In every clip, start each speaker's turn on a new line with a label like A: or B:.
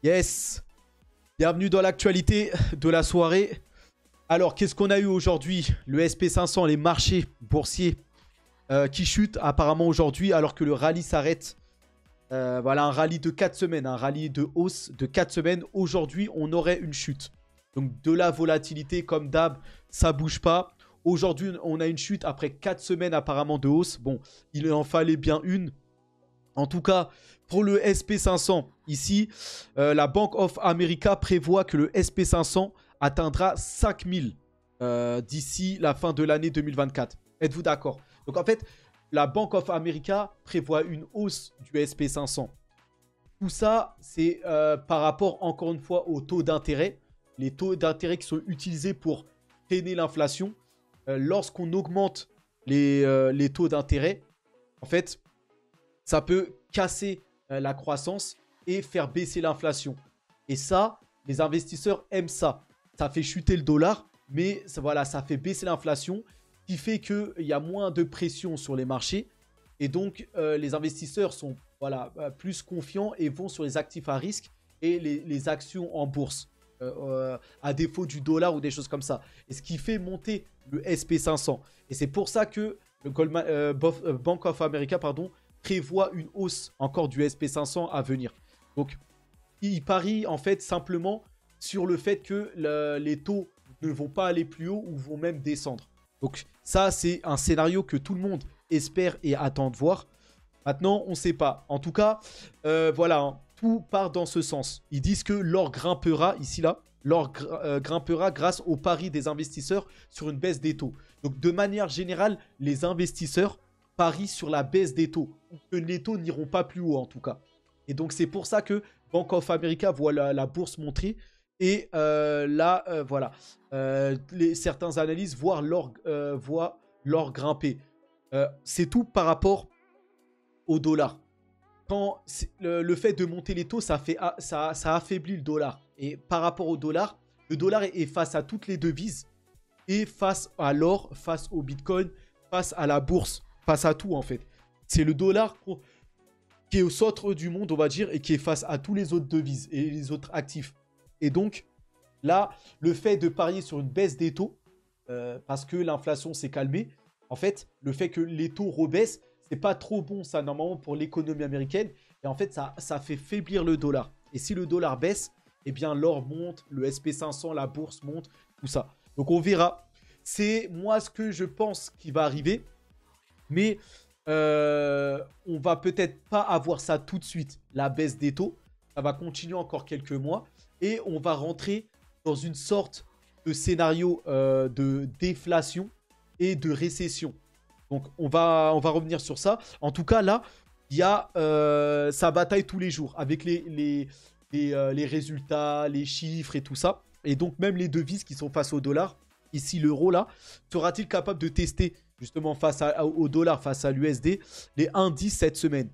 A: Yes, bienvenue dans l'actualité de la soirée. Alors, qu'est-ce qu'on a eu aujourd'hui? Le SP500, les marchés boursiers qui chutent apparemment aujourd'hui alors que le rallye s'arrête. Voilà, un rallye de 4 semaines, un rallye de hausse de 4 semaines. Aujourd'hui, on aurait une chute. Donc, de la volatilité, comme d'hab, ça bouge pas. Aujourd'hui, on a une chute après 4 semaines apparemment de hausse. Bon, il en fallait bien une. En tout cas, pour le SP500, ici, la Bank of America prévoit que le SP500 atteindra 5000 d'ici la fin de l'année 2024. Êtes-vous d'accord? Donc en fait, la Bank of America prévoit une hausse du SP500. Tout ça, c'est par rapport, encore une fois, aux taux d'intérêt. Les taux d'intérêt qui sont utilisés pour freiner l'inflation. Lorsqu'on augmente les taux d'intérêt, en fait, ça peut casser la croissance et faire baisser l'inflation. Et ça, les investisseurs aiment ça. Ça fait chuter le dollar, mais ça, voilà, ça fait baisser l'inflation, qui fait qu'il y a moins de pression sur les marchés. Et donc, les investisseurs sont plus confiants et vont sur les actifs à risque et les actions en bourse, à défaut du dollar ou des choses comme ça. Et ce qui fait monter le SP500. Et c'est pour ça que le Bank of America, prévoit une hausse encore du SP500 à venir. Donc, il parie en fait simplement sur le fait que les taux ne vont pas aller plus haut ou vont même descendre. Donc, ça, c'est un scénario que tout le monde espère et attend de voir. Maintenant, on ne sait pas. En tout cas, voilà, hein, tout part dans ce sens. Ils disent que l'or grimpera, ici, là, l'or grimpera grâce au pari des investisseurs sur une baisse des taux. Donc, de manière générale, les investisseurs parie sur la baisse des taux, que les taux n'iront pas plus haut en tout cas. Et donc c'est pour ça que Bank of America voit la bourse monter et voilà, certains analystes voient l'or grimper. C'est tout par rapport au dollar. Quand le fait de monter les taux, ça affaiblit le dollar. Et par rapport au dollar, le dollar est face à toutes les devises et face à l'or, face au bitcoin, face à la bourse. Face à tout en fait. C'est le dollar qui est au centre du monde, on va dire, et qui est face à tous les autres devises et les autres actifs. Et donc, là, le fait de parier sur une baisse des taux, parce que l'inflation s'est calmée, en fait, le fait que les taux rebaissent, c'est pas trop bon ça normalement pour l'économie américaine. Et en fait, ça fait faiblir le dollar. Et si le dollar baisse, eh bien l'or monte, le SP500, la bourse monte, tout ça. Donc on verra. C'est moi ce que je pense qui va arriver. Mais on va peut-être pas avoir ça tout de suite, la baisse des taux. Ça va continuer encore quelques mois. Et on va rentrer dans une sorte de scénario de déflation et de récession. Donc on va revenir sur ça. En tout cas, là, il y a sa bataille tous les jours avec les résultats, les chiffres et tout ça. Et donc même les devises qui sont face au dollar. Ici, l'euro, là, sera-t-il capable de tester justement face au dollar, face à l'USD, les indices cette semaine,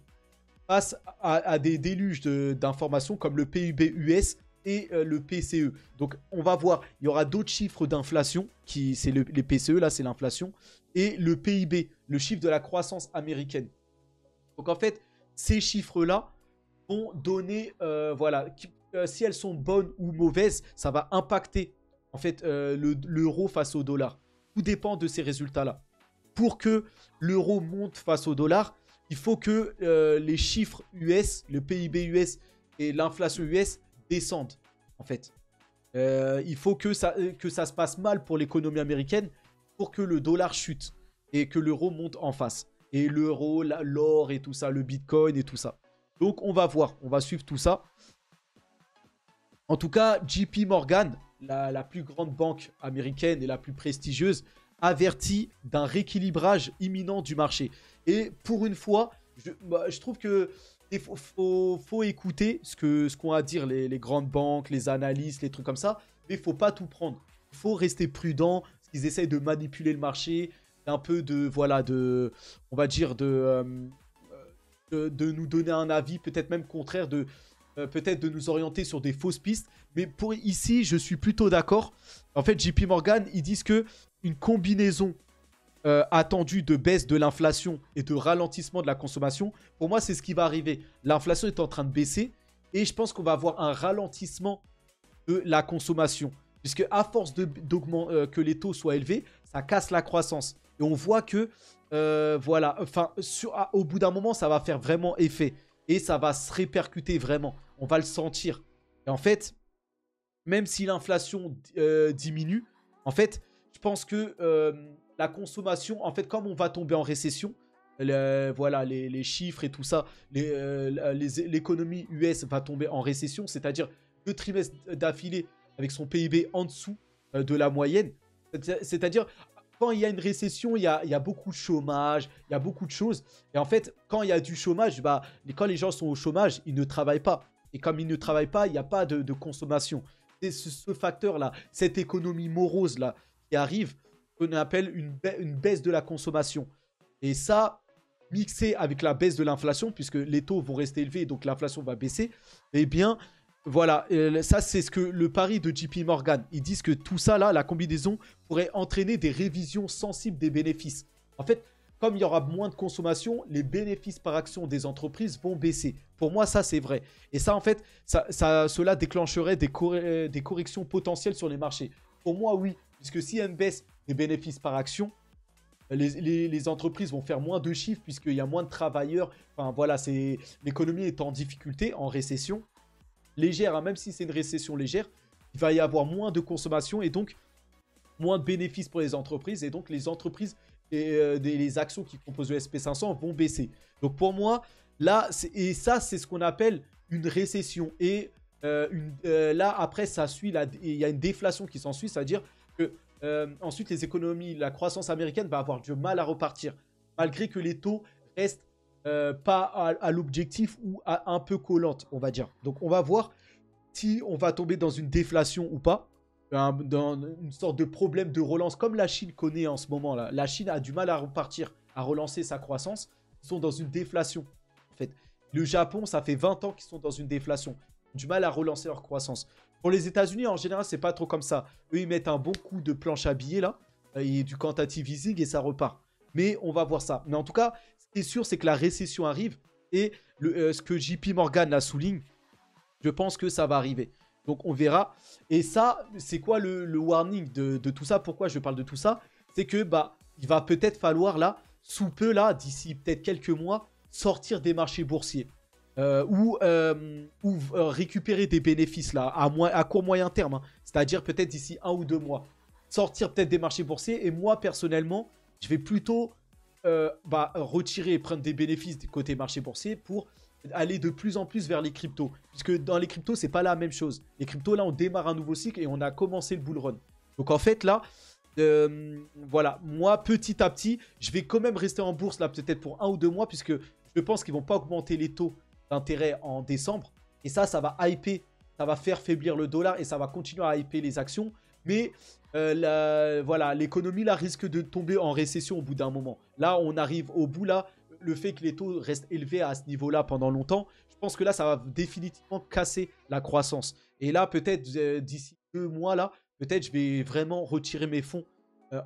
A: face à des déluges d'informations comme le PIB US et le PCE. Donc, on va voir, il y aura d'autres chiffres d'inflation, c'est les PCE, là, c'est l'inflation, et le PIB, le chiffre de la croissance américaine. Donc, en fait, ces chiffres-là vont donner, si elles sont bonnes ou mauvaises, ça va impacter en fait l'euro face au dollar. Tout dépend de ces résultats-là. Pour que l'euro monte face au dollar, il faut que les chiffres US, le PIB US et l'inflation US descendent, en fait. Il faut que ça se passe mal pour l'économie américaine pour que le dollar chute et que l'euro monte en face. Et l'euro, l'or et tout ça, le bitcoin et tout ça. Donc, on va voir, on va suivre tout ça. En tout cas, JP Morgan, la plus grande banque américaine et la plus prestigieuse, avertit d'un rééquilibrage imminent du marché. Et pour une fois, je trouve que faut écouter ce qu'ont à dire les grandes banques, les analystes, les trucs comme ça, mais il ne faut pas tout prendre. Il faut rester prudent, parce qu'ils essayent de manipuler le marché, un peu on va dire, de nous donner un avis, peut-être même contraire, peut-être de nous orienter sur des fausses pistes. Mais pour ici, je suis plutôt d'accord. En fait, JP Morgan, ils disent que une combinaison attendue de baisse de l'inflation et de ralentissement de la consommation, pour moi, c'est ce qui va arriver. L'inflation est en train de baisser Et je pense qu'on va avoir un ralentissement de la consommation. Puisque à force que les taux soient élevés, ça casse la croissance. Et on voit que, voilà, enfin, au bout d'un moment, ça va faire vraiment effet. Et ça va se répercuter vraiment. On va le sentir. Et en fait, même si l'inflation diminue, en fait, je pense que la consommation, en fait, comme on va tomber en récession, voilà, les chiffres et tout ça, l'économie US va tomber en récession, c'est-à-dire 2 trimestres d'affilée avec son PIB en dessous de la moyenne. C'est-à-dire, quand il y a une récession, il y a beaucoup de chômage, il y a beaucoup de choses. Et en fait, quand il y a du chômage, bah, quand les gens sont au chômage, ils ne travaillent pas. Et comme ils ne travaillent pas, il n'y a pas de consommation. C'est ce facteur-là, cette économie morose-là qui arrive, qu'on appelle une baisse de la consommation. Et ça, mixé avec la baisse de l'inflation, puisque les taux vont rester élevés, donc l'inflation va baisser, eh bien, voilà, ça c'est ce que le pari de JP Morgan. Ils disent que tout ça, là, la combinaison, pourrait entraîner des révisions sensibles des bénéfices. En fait, comme il y aura moins de consommation, les bénéfices par action des entreprises vont baisser. Pour moi, ça, c'est vrai. Et ça, en fait, cela déclencherait des corrections potentielles sur les marchés. Pour moi, oui. Puisque s'il y a une baisse des bénéfices par action, les entreprises vont faire moins de chiffres puisqu'il y a moins de travailleurs. Enfin, voilà, l'économie est en difficulté, en récession. Légère, hein, même si c'est une récession légère, il va y avoir moins de consommation et donc moins de bénéfices pour les entreprises. Et donc, les entreprises et les actions qui composent le SP500 vont baisser. Donc pour moi, là, et ça, c'est ce qu'on appelle une récession. Et là, après, ça suit, il y a une déflation qui s'ensuit, c'est-à-dire que ensuite, les économies, la croissance américaine va avoir du mal à repartir, malgré que les taux restent pas à l'objectif ou à un peu collantes, on va dire. Donc on va voir si on va tomber dans une déflation ou pas. Dans une sorte de problème de relance comme la Chine connaît en ce moment là. La Chine a du mal à repartir, à relancer sa croissance. Ils sont dans une déflation en fait. Le Japon, ça fait 20 ans qu'ils sont dans une déflation. Ils ont du mal à relancer leur croissance. Pour les États-Unis, en général, c'est pas trop comme ça. Eux, ils mettent un bon coup de planche à billets là, et du quantitative easing et ça repart. Mais on va voir ça. Mais en tout cas, ce qui est sûr, c'est que la récession arrive et ce que JP Morgan la souligne, je pense que ça va arriver. Donc on verra. Et ça, c'est quoi le warning de tout ça? Pourquoi je parle de tout ça? C'est que bah, il va peut-être falloir là, sous peu là, d'ici peut-être quelques mois, sortir des marchés boursiers. Ou récupérer des bénéfices là, à court moyen terme. Hein. C'est-à-dire peut-être d'ici 1 ou 2 mois. Sortir peut-être des marchés boursiers. Et moi, personnellement, je vais plutôt retirer et prendre des bénéfices du côté marché boursier pour aller de plus en plus vers les cryptos. Puisque dans les cryptos, c'est pas la même chose. Les cryptos, là, on démarre un nouveau cycle et on a commencé le bull run. Donc en fait, là, voilà, moi, petit à petit, je vais quand même rester en bourse, là, peut-être pour 1 ou 2 mois, puisque je pense qu'ils vont pas augmenter les taux d'intérêt en décembre. Et ça va hyper, ça va faire faiblir le dollar et ça va continuer à hyper les actions. Mais voilà, l'économie, là, risque de tomber en récession au bout d'un moment. Là, on arrive au bout, là. Le fait que les taux restent élevés à ce niveau-là pendant longtemps, je pense que là, ça va définitivement casser la croissance. Et là, peut-être d'ici 2 mois, là, peut-être je vais vraiment retirer mes fonds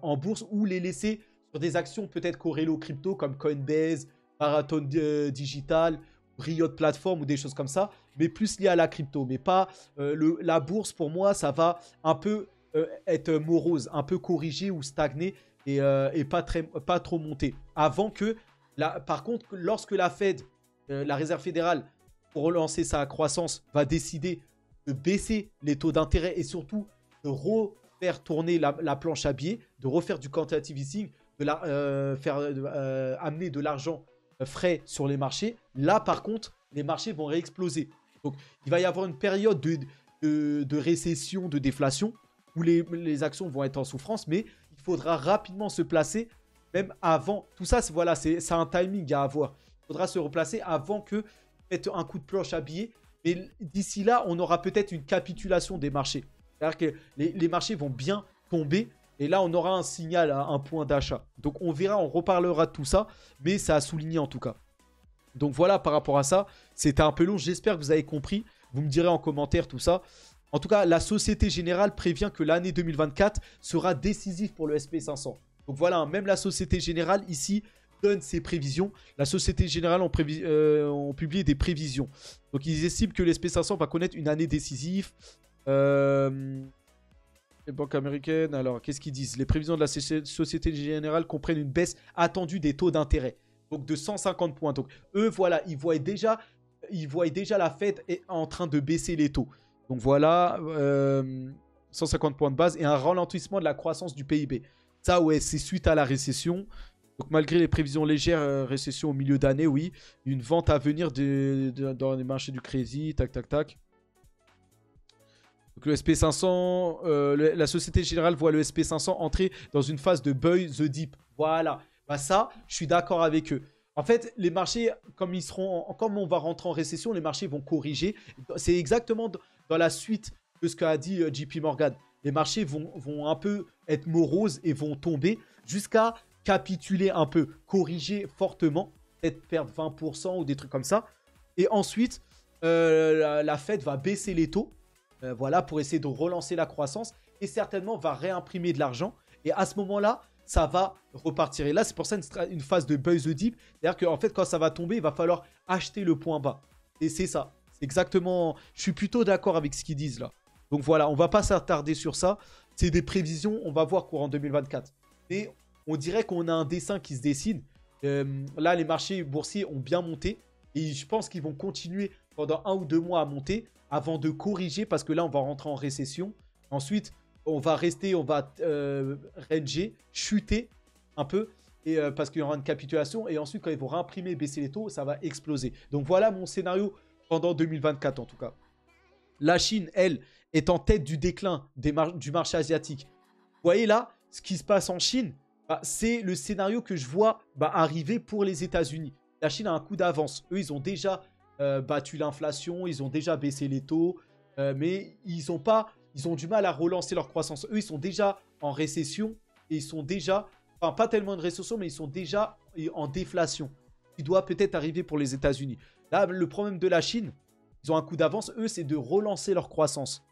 A: en bourse ou les laisser sur des actions peut-être corrélées aux crypto comme Coinbase, Marathon Digital, Riot Platform ou des choses comme ça, mais plus liées à la crypto. Mais pas la bourse, pour moi, ça va un peu être morose, un peu corrigé ou stagné et pas trop monter. Avant que par contre, lorsque la Fed, la Réserve fédérale, pour relancer sa croissance, va décider de baisser les taux d'intérêt et surtout de refaire tourner la planche à billets, de refaire du quantitative easing, amener de l'argent frais sur les marchés, là par contre, les marchés vont réexploser. Donc, il va y avoir une période de récession, de déflation, où les actions vont être en souffrance, mais il faudra rapidement se placer même avant, tout ça, voilà, c'est un timing à avoir. Il faudra se replacer avant que faites un coup de planche à billets. Mais d'ici là, on aura peut-être une capitulation des marchés. C'est-à-dire que les marchés vont bien tomber. Et là, on aura un signal, un point d'achat. Donc on verra, on reparlera de tout ça. Mais ça a souligné en tout cas. Donc voilà, par rapport à ça, c'était un peu long. J'espère que vous avez compris. Vous me direz en commentaire tout ça. En tout cas, la Société Générale prévient que l'année 2024 sera décisive pour le SP500. Donc voilà, même la Société Générale ici donne ses prévisions. La Société Générale ont publié des prévisions. Donc ils estiment que l'SP500 va connaître une année décisive. Les banques américaines, alors qu'est-ce qu'ils disent? Les prévisions de la Société Générale comprennent une baisse attendue des taux d'intérêt. Donc de 150 points. Donc eux, voilà, ils voient déjà la Fed est en train de baisser les taux. Donc voilà, 150 points de base et un ralentissement de la croissance du PIB. Ça, ouais, c'est suite à la récession. Donc malgré les prévisions légères, récession au milieu d'année, oui. Une vente à venir dans les marchés du crédit, tac, tac, tac. Donc le SP500, la Société Générale voit le SP500 entrer dans une phase de buy the dip. Voilà. Bah ça, je suis d'accord avec eux. En fait, les marchés, comme on va rentrer en récession, les marchés vont corriger. C'est exactement dans la suite de ce qu'a dit JP Morgan. Les marchés vont un peu être moroses et vont tomber jusqu'à capituler un peu, corriger fortement, peut-être perdre 20% ou des trucs comme ça. Et ensuite, la Fed va baisser les taux, voilà, pour essayer de relancer la croissance et certainement va réimprimer de l'argent. Et à ce moment-là, ça va repartir. Et là, c'est pour ça une phase de buy the dip. C'est-à-dire qu'en fait, quand ça va tomber, il va falloir acheter le point bas. Et c'est ça. C'est exactement... Je suis plutôt d'accord avec ce qu'ils disent là. Donc voilà, on va pas s'attarder sur ça. C'est des prévisions, on va voir courant 2024. Et on dirait qu'on a un dessin qui se dessine. Là, les marchés boursiers ont bien monté. Et je pense qu'ils vont continuer pendant 1 ou 2 mois à monter avant de corriger parce que là, on va rentrer en récession. Ensuite, on va ranger, chuter un peu et, parce qu'il y aura une capitulation. Et ensuite, quand ils vont réimprimer, baisser les taux, ça va exploser. Donc voilà mon scénario pendant 2024 en tout cas. La Chine, elle, est en tête du déclin du marché asiatique. Vous voyez là, ce qui se passe en Chine, c'est le scénario que je vois arriver pour les États-Unis. La Chine a un coup d'avance. Eux, ils ont déjà battu l'inflation, ils ont déjà baissé les taux, mais ils ont du mal à relancer leur croissance. Eux, ils sont déjà en récession et ils sont déjà, enfin pas tellement de récession, mais ils sont déjà en déflation. Qui doit peut-être arriver pour les États-Unis. Là, le problème de la Chine, ils ont un coup d'avance. Eux, c'est de relancer leur croissance.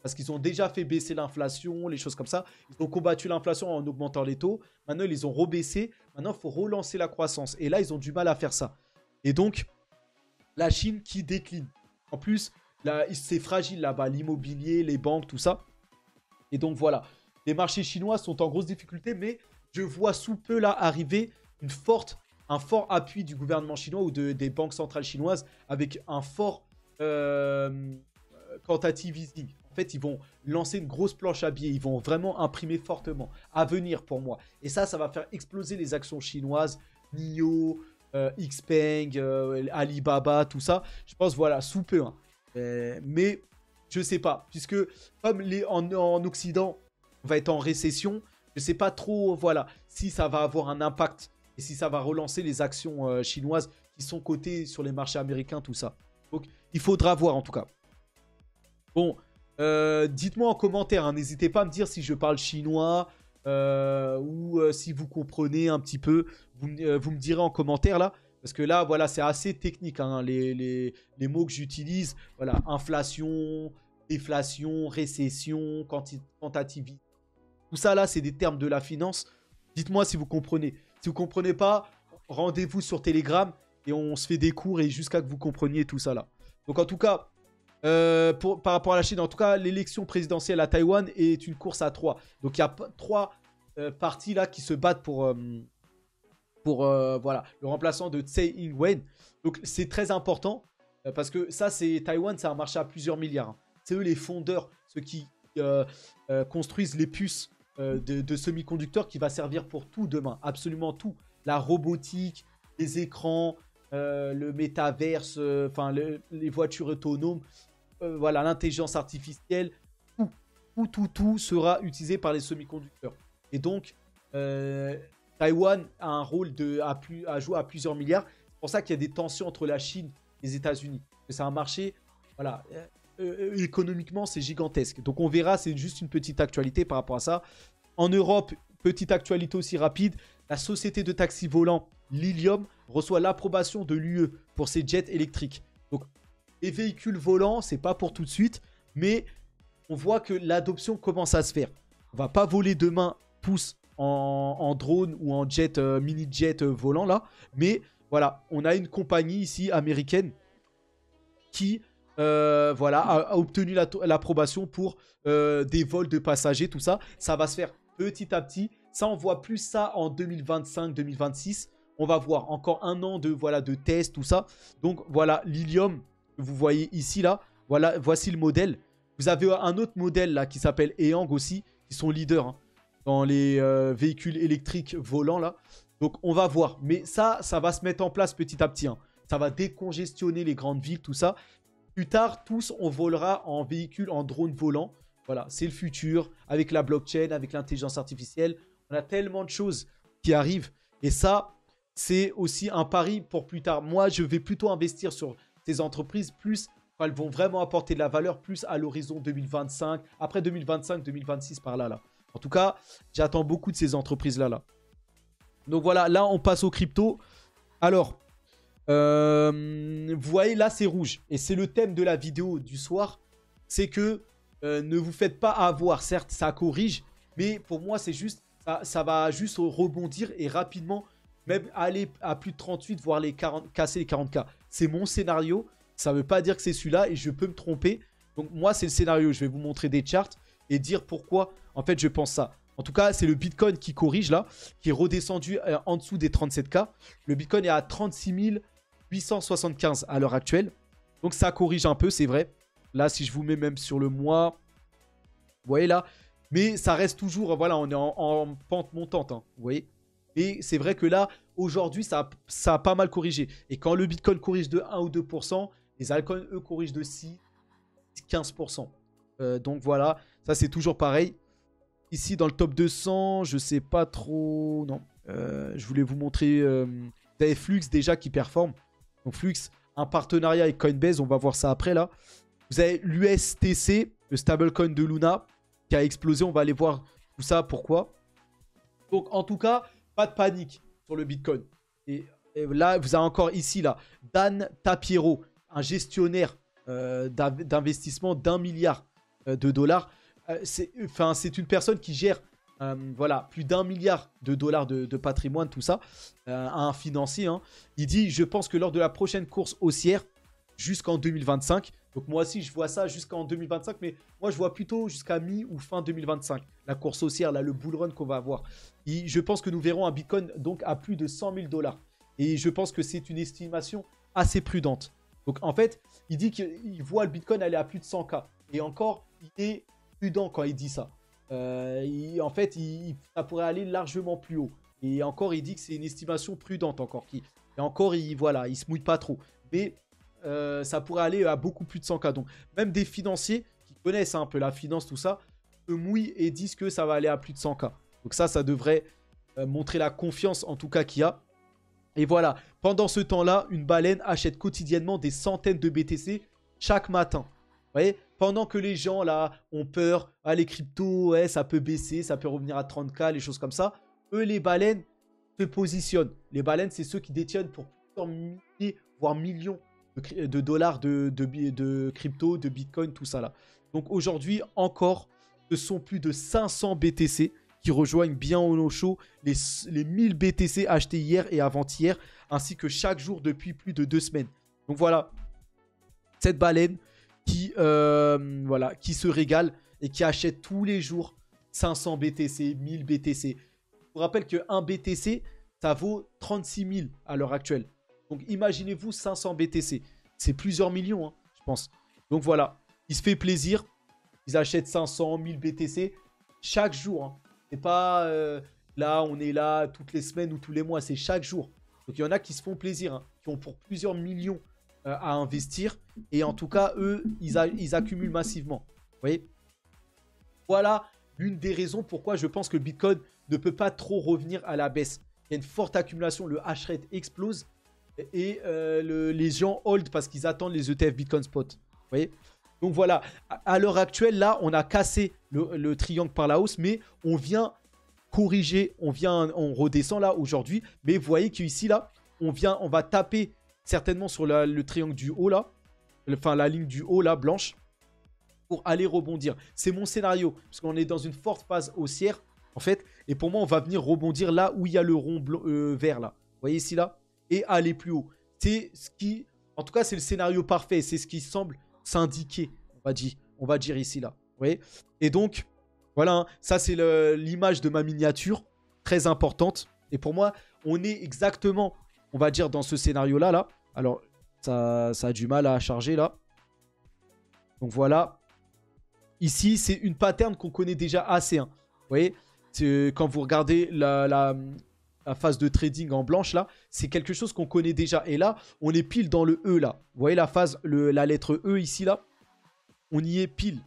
A: Parce qu'ils ont déjà fait baisser l'inflation, les choses comme ça. Ils ont combattu l'inflation en augmentant les taux. Maintenant, ils les ont rebaissés. Maintenant, il faut relancer la croissance. Et là, ils ont du mal à faire ça. Et donc, la Chine qui décline. En plus, c'est fragile là-bas. L'immobilier, les banques, tout ça. Et donc, voilà. Les marchés chinois sont en grosse difficulté. Mais je vois sous peu là arriver un fort appui du gouvernement chinois ou des banques centrales chinoises avec un fort quantitative easing. En fait, ils vont lancer une grosse planche à billets. Ils vont vraiment imprimer fortement. À venir pour moi. Et ça va faire exploser les actions chinoises. NIO, Xpeng, Alibaba, tout ça. Je pense, voilà, sous peu. Hein. Mais je sais pas. Puisque comme en Occident, on va être en récession. Je sais pas trop, voilà, si ça va avoir un impact. Et si ça va relancer les actions chinoises qui sont cotées sur les marchés américains, tout ça. Donc, il faudra voir en tout cas. Bon, dites-moi en commentaire, hein, n'hésitez pas à me dire si je parle chinois ou si vous comprenez un petit peu. Vous me direz en commentaire là. Parce que là, voilà, c'est assez technique, hein, les mots que j'utilise. Voilà, inflation, déflation, récession, quantitative. Tout ça là, c'est des termes de la finance. Dites-moi si vous comprenez. Si vous ne comprenez pas, rendez-vous sur Telegram et on se fait des cours et jusqu'à que vous compreniez tout ça là. Donc en tout cas, par rapport à la Chine, en tout cas, l'élection présidentielle à Taïwan est une course à 3. Donc il y a 3 partis là qui se battent pour voilà, le remplaçant de Tsai Ing-wen. Donc c'est très important parce que ça, Taïwan, c'est un marché à plusieurs milliards. Hein. C'est eux les fondeurs, ceux qui construisent les puces de semi-conducteurs qui va servir pour tout demain, absolument tout. La robotique, les écrans, le métaverse, les voitures autonomes, voilà, l'intelligence artificielle, tout sera utilisé par les semi-conducteurs. Et donc, Taïwan a un rôle à jouer à plusieurs milliards. C'est pour ça qu'il y a des tensions entre la Chine et les États-Unis. C'est un marché, voilà, économiquement, c'est gigantesque. Donc on verra, c'est juste une petite actualité par rapport à ça. En Europe, petite actualité aussi rapide, la société de taxi volant Lilium reçoit l'approbation de l'UE pour ses jets électriques. Donc les véhicules volants, c'est pas pour tout de suite, mais on voit que l'adoption commence à se faire. On va pas voler demain tous en drone ou en jet, mini-jet volant là. Mais voilà, on a une compagnie ici américaine qui voilà, a obtenu l'approbation pour des vols de passagers, tout ça. Ça va se faire petit à petit. Ça, on voit plus ça en 2025-2026. On va voir encore un an de, voilà, de tests, tout ça. Donc voilà, l'Ilium, vous voyez ici là. Voilà, voici le modèle. Vous avez un autre modèle là qui s'appelle Eyang aussi, qui sont leaders hein, dans les véhicules électriques volants là. Donc on va voir. Mais ça va se mettre en place petit à petit. Hein. Ça va décongestionner les grandes villes, tout ça. Plus tard, tous, on volera en véhicule, en drone volant. Voilà, c'est le futur, avec la blockchain, avec l'intelligence artificielle. On a tellement de choses qui arrivent. Et ça, c'est aussi un pari pour plus tard. Moi, je vais plutôt investir sur ces entreprises, plus quand elles vont vraiment apporter de la valeur, plus à l'horizon 2025, après 2025, 2026, par là. En tout cas, j'attends beaucoup de ces entreprises-là. Donc voilà, là, on passe aux crypto. Alors, vous voyez, là, c'est rouge. Et c'est le thème de la vidéo du soir. C'est que ne vous faites pas avoir. Certes, ça corrige. Mais pour moi, c'est juste, ça va juste rebondir et rapidement, même aller à plus de 38, voire casser les 40K. C'est mon scénario. Ça ne veut pas dire que c'est celui-là et je peux me tromper. Donc moi, c'est le scénario. Je vais vous montrer des charts et dire pourquoi, en fait, je pense ça. En tout cas, c'est le Bitcoin qui corrige là, qui est redescendu en dessous des 37K. Le Bitcoin est à 36 875 à l'heure actuelle. Donc ça corrige un peu, c'est vrai. Là, si je vous mets même sur le mois, vous voyez là. Mais ça reste toujours, voilà, on est en pente montante, hein, vous voyez. Et c'est vrai que là, aujourd'hui, ça a pas mal corrigé. Et quand le Bitcoin corrige de 1 ou 2%, les altcoins, eux, corrigent de 6, 15%. Donc voilà, ça c'est toujours pareil. Ici, dans le top 200, je sais pas trop... Non, je voulais vous montrer... vous avez Flux déjà qui performe. Donc Flux, un partenariat avec Coinbase, on va voir ça après là. Vous avez l'USTC, le stablecoin de Luna, qui a explosé. On va aller voir tout ça, pourquoi. Donc en tout cas, pas de panique sur le Bitcoin. Et là, vous avez encore ici, là, Dan Tapiero, un gestionnaire d'investissement d'1 milliard de dollars. C'est une personne qui gère voilà, plus d'1 milliard de dollars de patrimoine, tout ça, un financier. Hein. Il dit, je pense que lors de la prochaine course haussière, jusqu'en 2025, donc moi aussi je vois ça jusqu'en 2025, mais moi je vois plutôt jusqu'à mi ou fin 2025, la course haussière, là, le bull run qu'on va avoir. Et je pense que nous verrons un Bitcoin donc à plus de 100 000 dollars. Et je pense que c'est une estimation assez prudente. Donc en fait, il dit qu'il voit le Bitcoin aller à plus de 100K. Et encore, il est prudent quand il dit ça. En fait, ça pourrait aller largement plus haut. Et encore, il dit que c'est une estimation prudente encore. Et encore, voilà, il se mouille pas trop. Mais ça pourrait aller à beaucoup plus de 100K. Donc même des financiers qui connaissent un peu la finance, tout ça, se mouillent et disent que ça va aller à plus de 100K. Donc ça devrait montrer la confiance en tout cas qu'il y a. Et voilà, pendant ce temps-là, une baleine achète quotidiennement des centaines de BTC chaque matin. Vous voyez, pendant que les gens là ont peur, les cryptos, ouais, ça peut baisser, ça peut revenir à 30K, les choses comme ça. Eux, les baleines se positionnent. Les baleines, c'est ceux qui détiennent pour plusieurs milliers, voire millions de dollars de crypto, de bitcoin, tout ça là. Donc aujourd'hui, encore, ce sont plus de 500 BTC qui rejoignent bien au chaud les 1000 BTC achetés hier et avant-hier, ainsi que chaque jour depuis plus de 2 semaines. Donc voilà, cette baleine qui se régale et qui achète tous les jours 500 BTC, 1000 BTC. Je vous rappelle qu'un BTC, ça vaut 36 000 à l'heure actuelle. Donc imaginez-vous 500 BTC. C'est plusieurs millions, hein, je pense. Donc voilà, il se fait plaisir. Ils achètent 500, 1000 BTC chaque jour. Hein. C'est pas là, on est là toutes les semaines ou tous les mois. C'est chaque jour. Donc il y en a qui se font plaisir, hein, qui ont pour plusieurs millions à investir. Et en tout cas, eux, ils accumulent massivement. Vous voyez? Voilà l'une des raisons pourquoi je pense que le Bitcoin ne peut pas trop revenir à la baisse. Il y a une forte accumulation, le hash rate explose. Et les gens hold parce qu'ils attendent les ETF Bitcoin Spot. Vous voyez? Donc voilà, à l'heure actuelle, là, on a cassé le triangle par la hausse, mais on vient corriger, on redescend là aujourd'hui. Mais vous voyez qu'ici, là, on va taper certainement sur le triangle du haut, là. Enfin, la ligne du haut, là, blanche, pour aller rebondir. C'est mon scénario, parce qu'on est dans une forte phase haussière. en fait. Et pour moi, on va venir rebondir là où il y a le rond vert, là. Vous voyez ici, là? Et aller plus haut. C'est ce qui... En tout cas, c'est le scénario parfait. C'est ce qui semble s'indiquer, on va dire ici, là. Vous voyez? Et donc, voilà. Hein, ça, c'est l'image de ma miniature. Très importante. Et pour moi, on est exactement, on va dire, dans ce scénario-là, là. Alors, ça a du mal à charger, là. Donc, voilà. Ici, c'est une pattern qu'on connaît déjà assez. Hein. Vous voyez, quand vous regardez la phase de trading en blanche, là, c'est quelque chose qu'on connaît déjà. Et là, on est pile dans le E, là. Vous voyez la phase, la lettre E ici, là. On y est pile.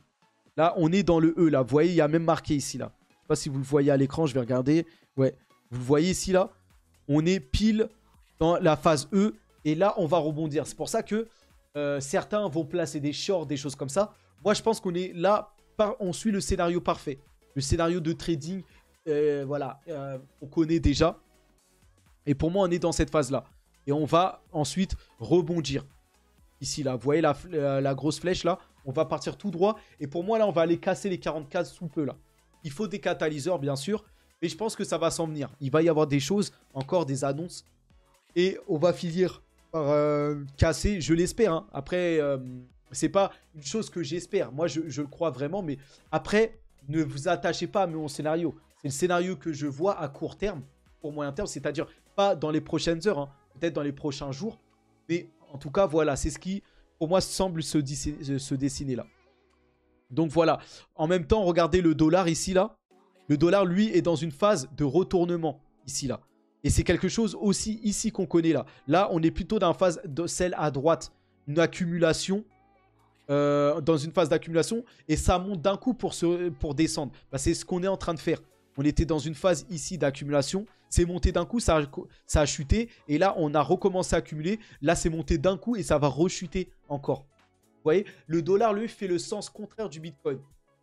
A: Là, on est dans le E, là. Vous voyez, il y a même marqué ici, là. Je ne sais pas si vous le voyez à l'écran, je vais regarder. Ouais, vous le voyez ici, là. On est pile dans la phase E. Et là, on va rebondir. C'est pour ça que certains vont placer des shorts, des choses comme ça. Moi, je pense qu'on est là, on suit le scénario parfait. Le scénario de trading, voilà, on connaît déjà. Et pour moi, on est dans cette phase-là. Et on va ensuite rebondir. Ici, là, vous voyez la grosse flèche, là. On va partir tout droit. Et pour moi, là, on va aller casser les 44 sous peu, là. Il faut des catalyseurs, bien sûr. Mais je pense que ça va s'en venir. Il va y avoir des choses, encore des annonces. Et on va finir par casser, je l'espère. Hein. Après, c'est pas une chose que j'espère. Moi, je le crois vraiment. Mais après, ne vous attachez pas à mon scénario. C'est le scénario que je vois à court terme, pour moyen terme. C'est-à-dire pas dans les prochaines heures, hein, peut-être dans les prochains jours. Mais en tout cas, voilà, c'est ce qui, pour moi, semble se dessiner là. Donc voilà. En même temps, regardez le dollar ici, là. Le dollar, lui, est dans une phase de retournement, ici, là. Et c'est quelque chose aussi ici qu'on connaît, là. Là, on est plutôt dans la phase de celle à droite. Une accumulation. Dans une phase d'accumulation. Et ça monte d'un coup pour descendre. Bah, c'est ce qu'on est en train de faire. On était dans une phase ici d'accumulation. C'est monté d'un coup, ça a chuté. Et là, on a recommencé à accumuler. Là, c'est monté d'un coup et ça va rechuter encore. Vous voyez, le dollar, lui, fait le sens contraire du Bitcoin.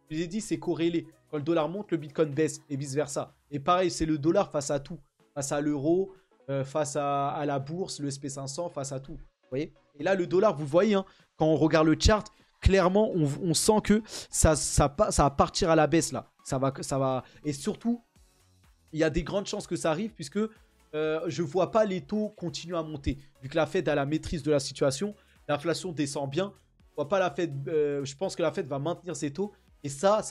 A: Je vous ai dit, c'est corrélé. Quand le dollar monte, le Bitcoin baisse et vice-versa. Et pareil, c'est le dollar face à tout. Face à l'euro, face à la bourse, le SP500, face à tout. Vous voyez? Et là, le dollar, vous voyez, hein, quand on regarde le chart, clairement, on sent que ça va partir à la baisse, là. Ça va. Et surtout, il y a des grandes chances que ça arrive, puisque je ne vois pas les taux continuer à monter. Vu que la Fed a la maîtrise de la situation, l'inflation descend bien. Je pense que la Fed va maintenir ses taux. Et ça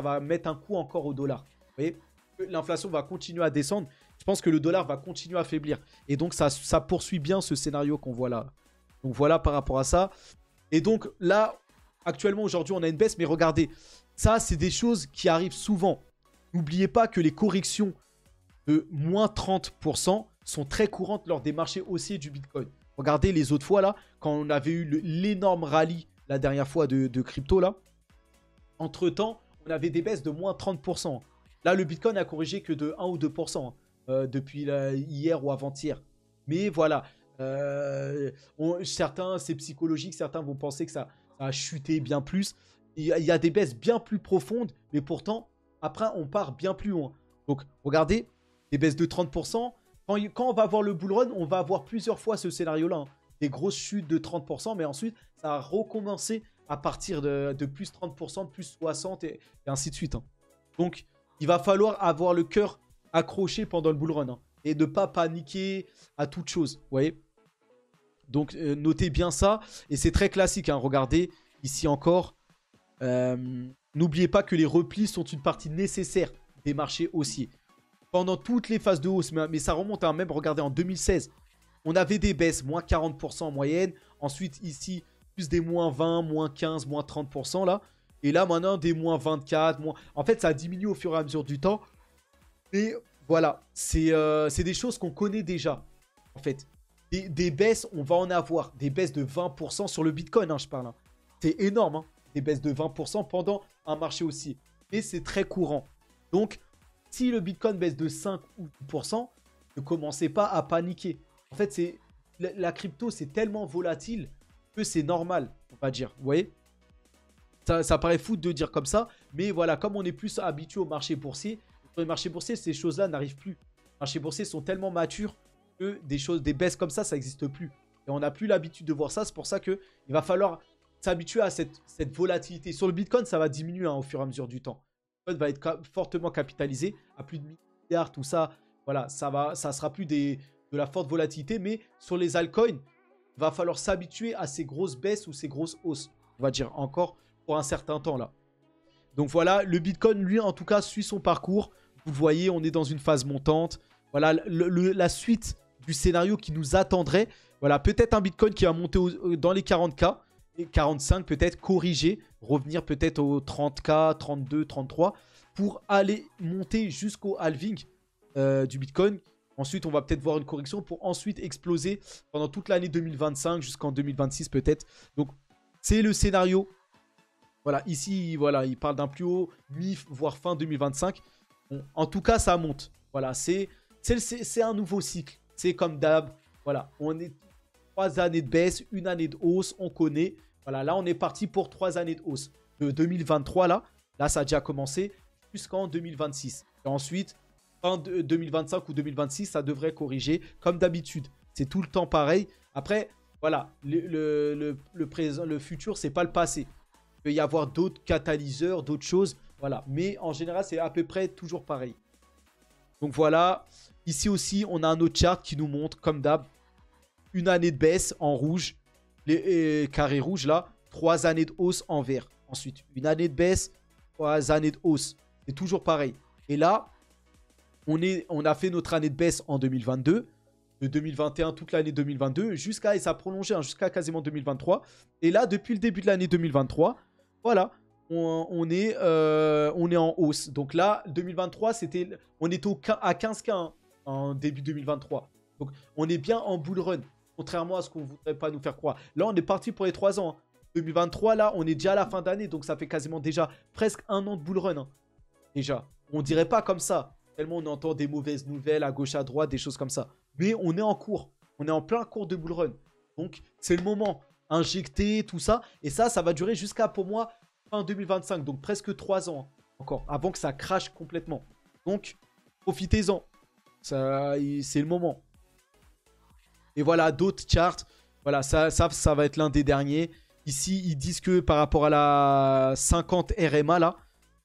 A: va mettre un coup encore au dollar. Vous voyez, l'inflation va continuer à descendre. Je pense que le dollar va continuer à faiblir. Et donc, ça poursuit bien ce scénario qu'on voit là. Donc, voilà par rapport à ça. Et donc, là, actuellement, aujourd'hui, on a une baisse. Mais regardez, ça, c'est des choses qui arrivent souvent. N'oubliez pas que les corrections de moins 30% sont très courantes lors des marchés haussiers du Bitcoin. Regardez les autres fois, là, quand on avait eu l'énorme rallye la dernière fois de crypto, là. Entre-temps, on avait des baisses de moins 30%. Là, le Bitcoin n'a corrigé que de 1 ou 2% depuis hier ou avant-hier. Mais voilà, certains, c'est psychologique, certains vont penser que ça a chuté bien plus. Il y a des baisses bien plus profondes, mais pourtant, après, on part bien plus loin. Donc, regardez, des baisses de 30%. Quand on va voir le bull run, on va avoir plusieurs fois ce scénario-là. Hein. Des grosses chutes de 30%, mais ensuite, ça va recommencer à partir de plus 30%, de plus 60% et ainsi de suite. Hein. Donc, il va falloir avoir le cœur accroché pendant le bull run. Hein, et ne pas paniquer à toute chose. Vous voyez? Donc, notez bien ça. Et c'est très classique. Hein, regardez, ici encore. N'oubliez pas que les replis sont une partie nécessaire des marchés haussiers. Pendant toutes les phases de hausse, mais ça remonte à même, regardez, en 2016, on avait des baisses, moins 40% en moyenne. Ensuite, ici, plus des moins 20, moins 15, moins 30% là. Et là, maintenant, des moins 24. En fait, ça a diminué au fur et à mesure du temps. Et voilà, c'est des choses qu'on connaît déjà. En fait, des baisses, on va en avoir. Des baisses de 20% sur le Bitcoin, hein, je parle. Hein. C'est énorme, hein, des baisses de 20% pendant un marché aussi. Mais c'est très courant. Donc, si le Bitcoin baisse de 5 ou 10%, ne commencez pas à paniquer. En fait, la crypto, c'est tellement volatile que c'est normal, on va dire. Vous voyez, ça paraît fou de dire comme ça, mais voilà, comme on est plus habitué au marché boursier, sur les marchés boursiers, ces choses-là n'arrivent plus. Les marchés boursiers sont tellement matures que des baisses comme ça n'existe plus. Et on n'a plus l'habitude de voir ça. C'est pour ça qu'il va falloir s'habituer à cette volatilité. Sur le Bitcoin, ça va diminuer hein, au fur et à mesure du temps. Bitcoin va être fortement capitalisé à plus de milliards, tout ça. Voilà, ça sera plus de la forte volatilité, mais sur les altcoins, il va falloir s'habituer à ces grosses baisses ou ces grosses hausses, on va dire encore pour un certain temps là. Donc voilà, le Bitcoin, lui, en tout cas, suit son parcours. Vous voyez, on est dans une phase montante. Voilà, la suite du scénario qui nous attendrait. Voilà, peut-être un Bitcoin qui va monter dans les 40K, et 45 peut-être, corriger, revenir peut-être aux 30K, 32, 33, pour aller monter jusqu'au halving du Bitcoin. Ensuite, on va peut-être voir une correction pour ensuite exploser pendant toute l'année 2025 jusqu'en 2026 peut-être. Donc, c'est le scénario. Voilà, ici, voilà, il parle d'un plus haut, voire fin 2025. Bon, en tout cas, ça monte. Voilà, c'est un nouveau cycle. C'est comme d'hab. Voilà, on est 3 années de baisse, 1 année de hausse, on connaît. Voilà, là, on est parti pour 3 années de hausse. De 2023, là, ça a déjà commencé jusqu'en 2026. Et ensuite, fin de 2025 ou 2026, ça devrait corriger comme d'habitude. C'est tout le temps pareil. Après, voilà, le futur, c'est pas le passé. Il peut y avoir d'autres catalyseurs, d'autres choses. Voilà. Mais en général, c'est à peu près toujours pareil. Donc voilà. Ici aussi, on a un autre chart qui nous montre, comme d'hab, une année de baisse en rouge. Les carrés rouges là. 3 années de hausse en vert. Ensuite, une année de baisse, 3 années de hausse. C'est toujours pareil. Et là, on a fait notre année de baisse en 2022. De 2021, toute l'année 2022. Et ça a prolongé jusqu'à quasiment 2023. Et là, depuis le début de l'année 2023, voilà, on est en hausse. Donc là, 2023, on était à 15K hein, en début 2023. Donc on est bien en bull run, contrairement à ce qu'on ne voudrait pas nous faire croire. Là, on est parti pour les 3 ans. Hein. 2023, là, on est déjà à la fin d'année, donc ça fait quasiment déjà presque 1 an de bull run. Hein. Déjà, on dirait pas comme ça, tellement on entend des mauvaises nouvelles à gauche, à droite, des choses comme ça. Mais on est en cours, on est en plein cours de bull run. Donc c'est le moment. Injecter, tout ça. Et ça va durer jusqu'à, pour moi, fin 2025. Donc presque 3 ans encore, avant que ça crache complètement. Donc, profitez-en. C'est le moment. Et voilà, d'autres charts. Voilà, ça va être l'un des derniers. Ici, ils disent que par rapport à la 50 RMA, là,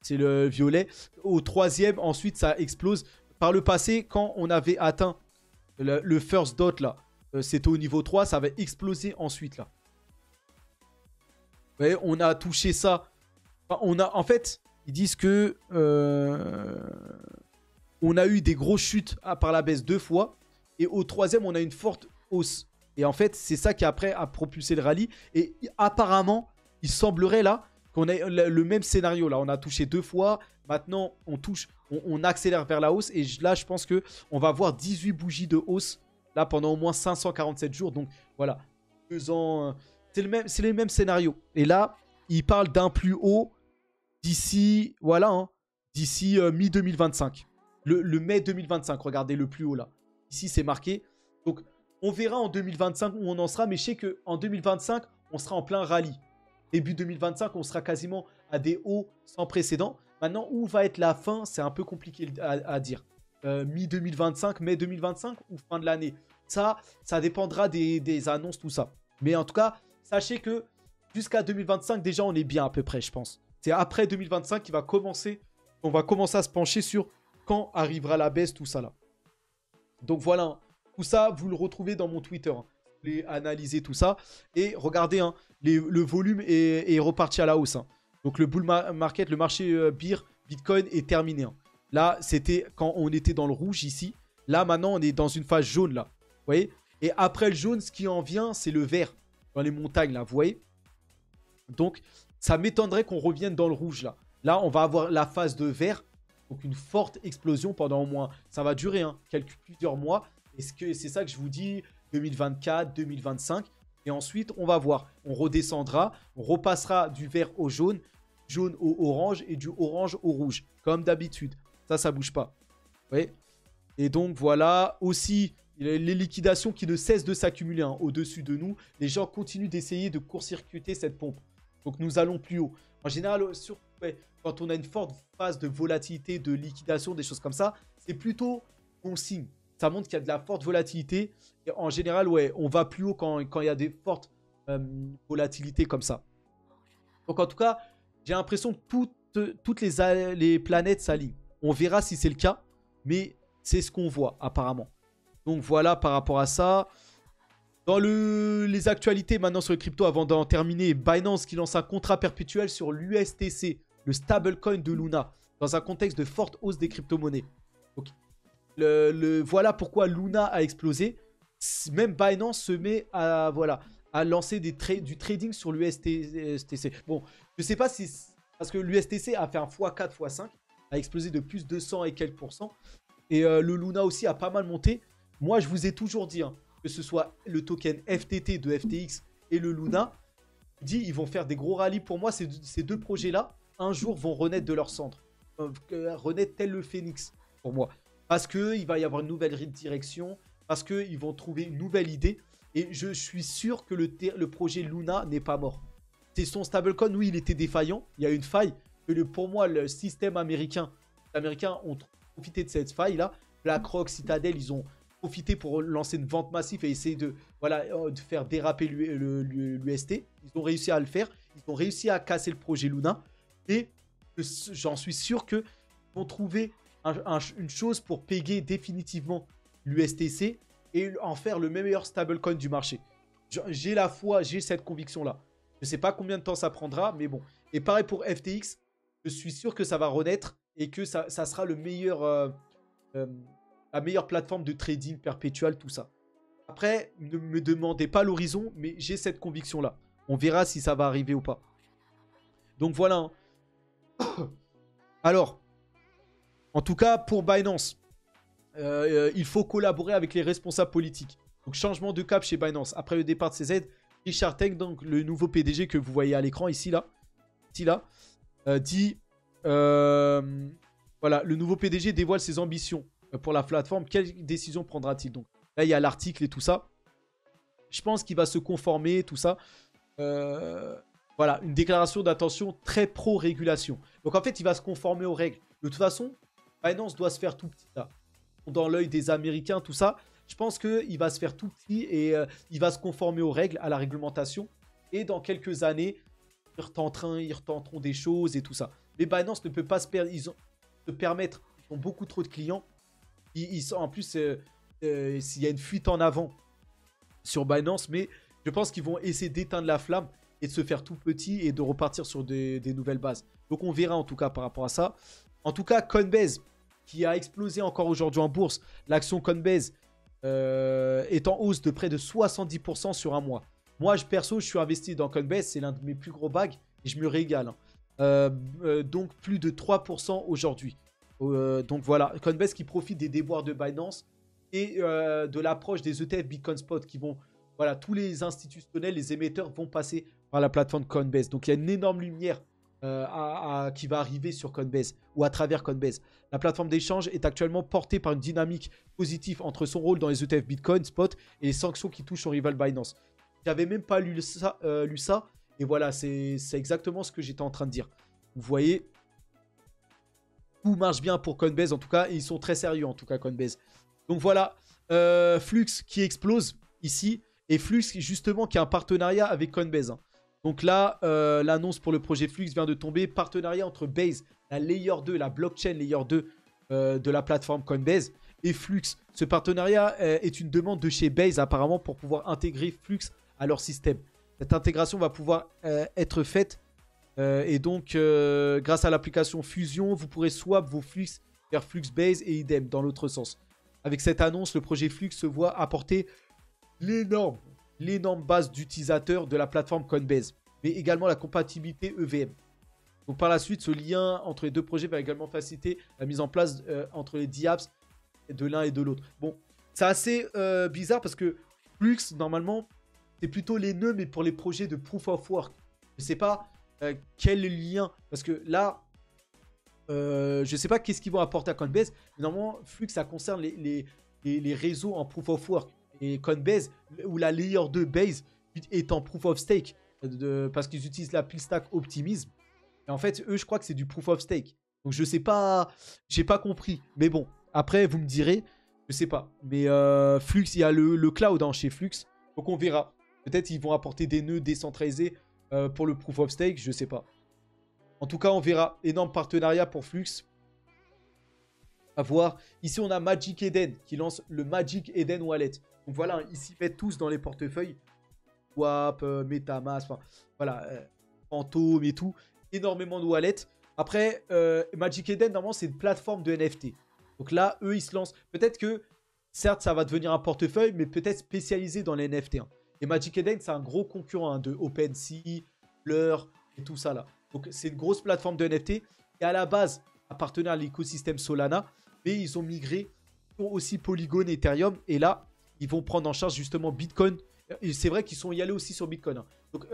A: c'est le violet. Au 3e, ensuite, ça explose. Par le passé, quand on avait atteint le first dot, là, c'était au niveau 3, ça avait explosé ensuite, là. Vous voyez, on a touché ça. Enfin, en fait, ils disent que on a eu des grosses chutes par la baisse 2 fois. Et au 3e, on a une forte hausse. Et en fait, c'est ça qui après a propulsé le rallye. Et apparemment, il semblerait là qu'on ait le même scénario. Là, on a touché 2 fois. Maintenant, on accélère vers la hausse. Et là, je pense qu'on va avoir 18 bougies de hausse là pendant au moins 547 jours. Donc voilà, 2 ans... C'est le même scénario. Et là, il parle d'un plus haut d'ici, voilà, hein, d'ici mi-2025. Le mai 2025, regardez le plus haut là. Ici, c'est marqué. Donc, on verra en 2025 où on en sera. Mais je sais qu'en 2025, on sera en plein rallye. Début 2025, on sera quasiment à des hauts sans précédent. Maintenant, où va être la fin, c'est un peu compliqué à dire. Mi-2025, mai 2025 ou fin de l'année. Ça dépendra des annonces, tout ça. Mais en tout cas... Sachez que jusqu'à 2025, déjà, on est bien à peu près, je pense. C'est après 2025 qu'on va commencer à se pencher sur quand arrivera la baisse, tout ça là. Donc voilà, tout ça, vous le retrouvez dans mon Twitter. Hein. Vous pouvez analyser tout ça. Et regardez, hein, le volume est reparti à la hausse. Hein. Donc le bull market, le marché Bitcoin est terminé. Hein. Là, c'était quand on était dans le rouge ici. Là, maintenant, on est dans une phase jaune là. Vous voyez? Et après le jaune, ce qui en vient, c'est le vert. Dans les montagnes, là, vous voyez? Donc, ça m'étonnerait qu'on revienne dans le rouge, là. Là, on va avoir la phase de vert. Donc, une forte explosion pendant au moins... Ça va durer, hein, plusieurs mois. Est-ce que c'est ça que je vous dis? 2024, 2025. Et ensuite, on va voir. On redescendra. On repassera du vert au jaune. Jaune au orange. Et du orange au rouge. Comme d'habitude. Ça bouge pas. Vous voyez? Et donc, voilà. Aussi... Les liquidations qui ne cessent de s'accumuler hein, au-dessus de nous. Les gens continuent d'essayer de court-circuiter cette pompe. Donc nous allons plus haut. En général, quand on a une forte phase de volatilité, de liquidation, des choses comme ça, c'est plutôt bon signe. Ça montre qu'il y a de la forte volatilité. Et en général, ouais, on va plus haut quand il y a des fortes volatilités comme ça. Donc en tout cas, j'ai l'impression que toutes les planètes s'alignent. On verra si c'est le cas, mais c'est ce qu'on voit apparemment. Donc voilà par rapport à ça. Dans les actualités maintenant sur les cryptos, avant d'en terminer, Binance qui lance un contrat perpétuel sur l'USTC, le stablecoin de Luna, dans un contexte de forte hausse des crypto-monnaies. Donc, voilà pourquoi Luna a explosé. Même Binance se met à, à lancer du trading sur l'USTC. Bon, je ne sais pas si... Parce que l'USTC a fait un x4, x5, a explosé de plus de 200 et quelques %. Et le Luna aussi a pas mal monté. Moi, je vous ai toujours dit, hein, que ce soit le token FTT de FTX et le Luna, ils vont faire des gros rallyes. Pour moi, ces deux projets-là, un jour, vont renaître de leur centre. Renaître tel le phénix, pour moi. Parce qu'il va y avoir une nouvelle direction, parce qu'ils vont trouver une nouvelle idée. Et je suis sûr que le projet Luna n'est pas mort. C'est son stablecoin, oui, il était défaillant. Il y a une faille. Pour moi, le système américain, les Américains ont profité de cette faille-là. BlackRock, Citadel, ils ont profité pour lancer une vente massive et essayer de faire déraper l'UST. Ils ont réussi à le faire. Ils ont réussi à casser le projet Luna. Et j'en suis sûr qu'ils vont trouver une chose pour payer définitivement l'USTC et en faire le meilleur stablecoin du marché. J'ai la foi, j'ai cette conviction-là. Je ne sais pas combien de temps ça prendra, mais bon. Et pareil pour FTX, je suis sûr que ça va renaître et que ça sera le meilleur, la meilleure plateforme de trading perpétuel, tout ça. Après, ne me demandez pas l'horizon, mais j'ai cette conviction-là. On verra si ça va arriver ou pas. Donc voilà. Alors, en tout cas, pour Binance, il faut collaborer avec les responsables politiques. Donc, changement de cap chez Binance. Après le départ de CZ, Richard Teng, donc le nouveau PDG que vous voyez à l'écran, ici, là, dit... voilà, le nouveau PDG dévoile ses ambitions pour la plateforme. Quelle décision prendra-t-il? Donc là, il y a l'article et tout ça. Je pense qu'il va se conformer, tout ça. Voilà, une déclaration d'intention très pro-régulation. Donc en fait, il va se conformer aux règles. De toute façon, Binance doit se faire tout petit là. Dans l'œil des Américains, tout ça. Je pense qu'il va se faire tout petit et il va se conformer aux règles, à la réglementation. Et dans quelques années, ils retenteront des choses et tout ça. Mais Binance ne peut pas se permettre. Ils ont beaucoup trop de clients. En plus, s'il y a une fuite en avant sur Binance, mais je pense qu'ils vont essayer d'éteindre la flamme et de se faire tout petit et de repartir sur des nouvelles bases. Donc on verra en tout cas par rapport à ça. En tout cas, Coinbase, qui a explosé encore aujourd'hui en bourse, l'action Coinbase est en hausse de près de 70% sur un mois. Moi, perso, je suis investi dans Coinbase, c'est l'un de mes plus gros bags et je me régale. Donc plus de 3% aujourd'hui. Donc voilà, Coinbase qui profite des déboires de Binance et de l'approche des ETF Bitcoin Spot qui vont... Voilà, tous les institutionnels, les émetteurs vont passer par la plateforme Coinbase. Donc il y a une énorme lumière qui va arriver sur Coinbase ou à travers Coinbase. La plateforme d'échange est actuellement portée par une dynamique positive entre son rôle dans les ETF Bitcoin Spot et les sanctions qui touchent son rival Binance. J'avais même pas lu ça et voilà, c'est exactement ce que j'étais en train de dire. Vous voyez, tout marche bien pour Coinbase en tout cas et ils sont très sérieux en tout cas Coinbase. Donc voilà, Flux qui explose ici. Et Flux, justement, qui a un partenariat avec Coinbase. Hein. Donc là, l'annonce pour le projet Flux vient de tomber. Partenariat entre Base, la Layer 2, la blockchain Layer 2 de la plateforme Coinbase et Flux. Ce partenariat est une demande de chez Base, apparemment, pour pouvoir intégrer Flux à leur système. Cette intégration va pouvoir être faite. Et donc, grâce à l'application Fusion, vous pourrez swap vos Flux vers Fluxbase et idem, dans l'autre sens. Avec cette annonce, le projet Flux se voit apporter l'énorme base d'utilisateurs de la plateforme Coinbase, mais également la compatibilité EVM. Donc par la suite, ce lien entre les deux projets va également faciliter la mise en place entre les DApps de l'un et de l'autre. Bon, c'est assez bizarre parce que Flux, normalement, c'est plutôt les nœuds, mais pour les projets de Proof of Work. Je ne sais pas quel lien, parce que là, je ne sais pas qu'est-ce qu'ils vont apporter à Coinbase, mais normalement, Flux, ça concerne les réseaux en Proof of Work. Et Coinbase, ou la Layer 2 Base, est en Proof of Stake. Parce qu'ils utilisent la pile stack Optimism. Et en fait, eux, je crois que c'est du Proof of Stake. Donc, je sais pas. J'ai pas compris. Mais bon, après, vous me direz. Je sais pas. Mais Flux, il y a le cloud hein, chez Flux. Donc, on verra. Peut-être ils vont apporter des nœuds décentralisés pour le Proof of Stake. Je sais pas. En tout cas, on verra. Énorme partenariat pour Flux. À voir. Ici, on a Magic Eden qui lance le Magic Eden Wallet. Donc voilà, ils s'y mettent tous dans les portefeuilles. Swap, Metamask, enfin, voilà, Phantom et tout. Énormément de wallets. Après, Magic Eden, normalement, c'est une plateforme de NFT. Donc là, eux, ils se lancent. Peut-être que, certes, ça va devenir un portefeuille, mais peut-être spécialisé dans les NFT. Hein. Et Magic Eden, c'est un gros concurrent hein, de OpenSea, Blur et tout ça là. Donc, c'est une grosse plateforme de NFT. Et à la base, appartenait à l'écosystème Solana. Mais ils ont migré sur aussi Polygon et Ethereum. Et là, ils vont prendre en charge justement Bitcoin. Et c'est vrai qu'ils sont y allés aussi sur Bitcoin. Hein. Donc,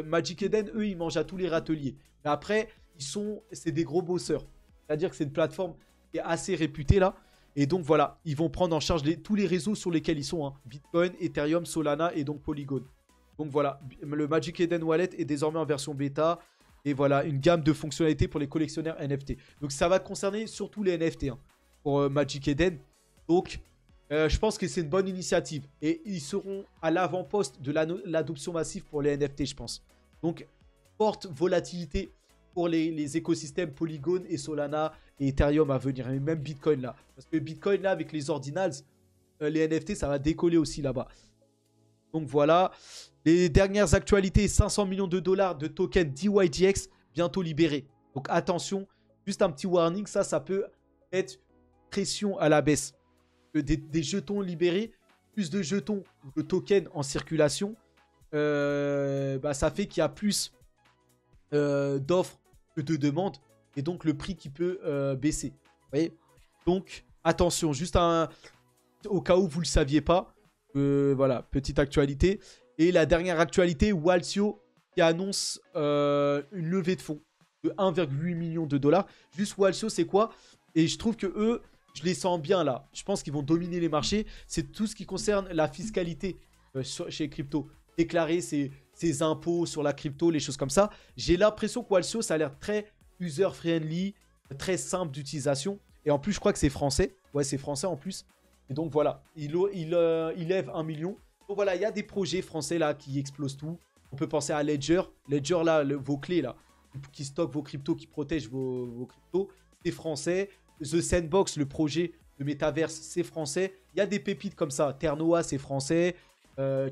A: Magic Eden, eux, ils mangent à tous les râteliers. Mais après, c'est des gros bosseurs. C'est-à-dire que c'est une plateforme qui est assez réputée là. Et donc, voilà, ils vont prendre en charge tous les réseaux sur lesquels ils sont. Hein. Bitcoin, Ethereum, Solana et donc Polygon. Donc, voilà, le Magic Eden Wallet est désormais en version bêta. Et voilà, une gamme de fonctionnalités pour les collectionneurs NFT. Donc, ça va concerner surtout les NFT hein, pour Magic Eden. Donc, je pense que c'est une bonne initiative. Et ils seront à l'avant-poste de l'adoption massive pour les NFT, je pense. Donc, forte volatilité pour les écosystèmes Polygon et Solana et Ethereum à venir. Et même Bitcoin là. Parce que Bitcoin là, avec les ordinals, les NFT, ça va décoller aussi là-bas. Donc voilà. Les dernières actualités, 500 millions de dollars de tokens DYDX bientôt libérés. Donc attention, juste un petit warning, ça peut être pression à la baisse. Des jetons libérés, plus de jetons de tokens en circulation, ça fait qu'il y a plus d'offres que de demandes et donc le prix qui peut baisser. Vous voyez, donc attention, juste au cas où vous ne le saviez pas, voilà, petite actualité. Et la dernière actualité, Walsio qui annonce une levée de fonds de 1,8 million de dollars. Juste Walsio, c'est quoi? Et je trouve que eux, je les sens bien là. Je pense qu'ils vont dominer les marchés. C'est tout ce qui concerne la fiscalité chez les cryptos. Déclarer ses impôts sur la crypto, les choses comme ça. J'ai l'impression que Walsio, ça a l'air très user-friendly, très simple d'utilisation. Et en plus, je crois que c'est français. Ouais, c'est français en plus. Et donc voilà, il lève 1 million. Donc voilà, il y a des projets français là qui explosent tout. On peut penser à Ledger. Ledger là, vos clés là, qui stockent vos cryptos, qui protègent vos cryptos. C'est français. The Sandbox, le projet de Metaverse, c'est français. Il y a des pépites comme ça. Ternoa, c'est français.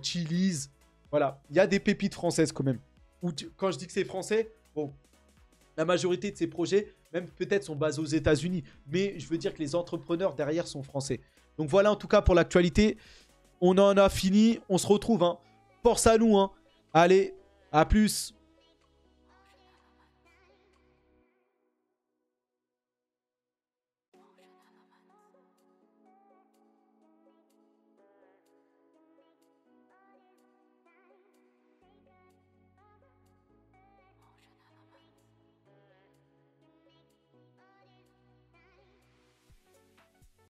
A: Chiliz. Voilà, il y a des pépites françaises quand même. Quand je dis que c'est français, bon, la majorité de ces projets, même peut-être sont basés aux États-Unis. Mais je veux dire que les entrepreneurs derrière sont français. Donc voilà en tout cas pour l'actualité. On en a fini. On se retrouve. Hein. Force à nous. Hein. Allez, à plus.